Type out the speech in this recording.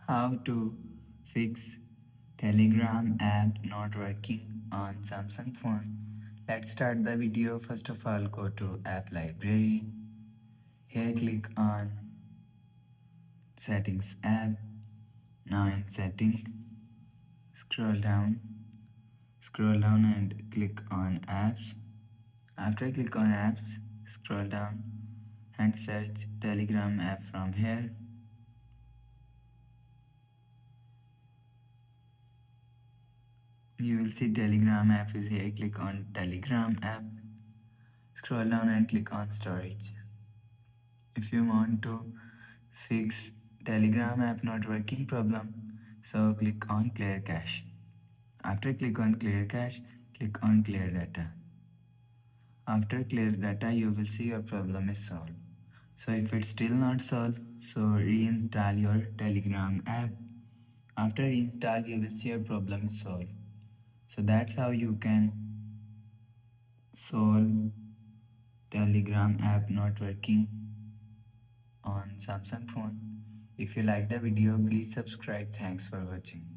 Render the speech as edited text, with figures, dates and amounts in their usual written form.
How to fix Telegram app not working on Samsung phone. Let's start the video. First of all, go to app library. Here click on settings app. Now in setting, scroll down and click on apps. After click on apps, scroll down and search Telegram app from here. You will see Telegram app is here. Click on Telegram app. Scroll down and click on storage. If you want to fix Telegram app not working problem, so click on clear cache. After click on clear cache, click on clear data. After clear data, you will see your problem is solved. So if it's still not solved, so reinstall your Telegram app. After install, you will see your problem is solved. So that's how you can solve Telegram app not working on Samsung phone. If you like the video, please subscribe. Thanks for watching.